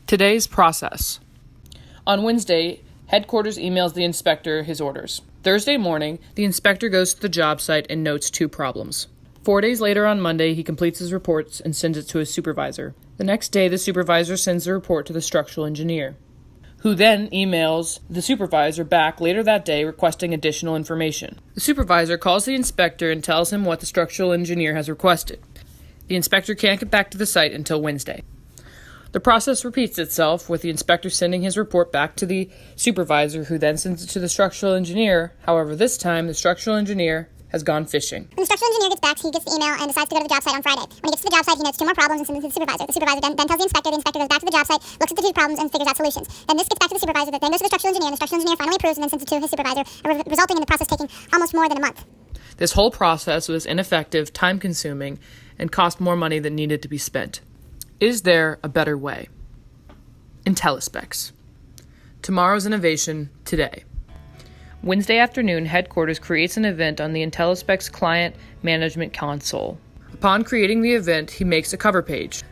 Today's process. On Wednesday, headquarters emails the inspector his orders. Thursday morning, the inspector goes to the job site and notes 2 problems. 4 days later on Monday, he completes his reports and sends it to his supervisor. The next day, the supervisor sends the report to the structural engineer, who then emails the supervisor back later that day requesting additional information. The supervisor calls the inspector and tells him what the structural engineer has requested. The inspector can't get back to the site until Wednesday. The process repeats itself, with the inspector sending his report back to the supervisor, who then sends it to the structural engineer. However, this time, the structural engineer has gone fishing. When the structural engineer gets back, he gets the email and decides to go to the job site on Friday. When he gets to the job site, he notes 2 more problems and sends it to the supervisor. The supervisor then tells the inspector goes back to the job site, looks at the 2 problems, and figures out solutions. Then this gets back to the supervisor, that then goes to the structural engineer, and the structural engineer finally approves and then sends it to his supervisor, resulting in the process taking almost more than a month. This whole process was ineffective, time-consuming, and cost more money than needed to be spent. Is there a better way? IntelliSpecs. Tomorrow's innovation today. Wednesday afternoon, headquarters creates an event on the IntelliSpecs client management console. Upon creating the event, he makes a cover page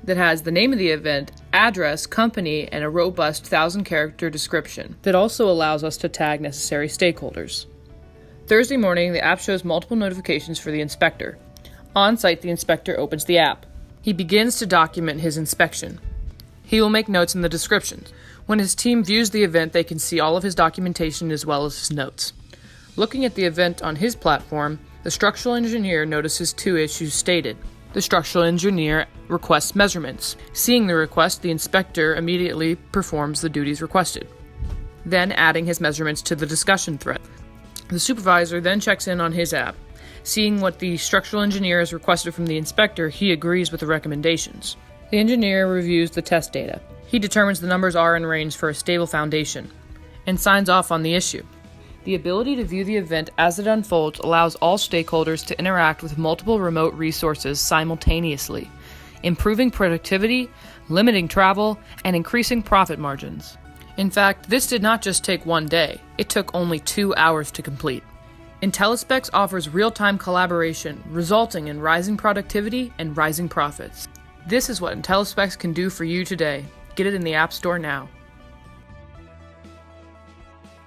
that has the name of the event, address, company, and a robust 1,000-character description that also allows us to tag necessary stakeholders. Thursday morning, the app shows multiple notifications for the inspector. On-site, the inspector opens the app. He begins to document his inspection. He will make notes in the descriptions. When his team views the event, they can see all of his documentation as well as his notes. Looking at the event on his platform, the structural engineer notices 2 issues stated. The structural engineer requests measurements. Seeing the request, the inspector immediately performs the duties requested, then adding his measurements to the discussion thread. The supervisor then checks in on his app. Seeing what the structural engineer has requested from the inspector, he agrees with the recommendations. The engineer reviews the test data. He determines the numbers are in range for a stable foundation and signs off on the issue. The ability to view the event as it unfolds allows all stakeholders to interact with multiple remote resources simultaneously, improving productivity, limiting travel, and increasing profit margins. In fact, this did not just take 1 day. It took only 2 hours to complete. IntelliSpecs offers real-time collaboration, resulting in rising productivity and rising profits. This is what IntelliSpecs can do for you today. Get it in the App Store now.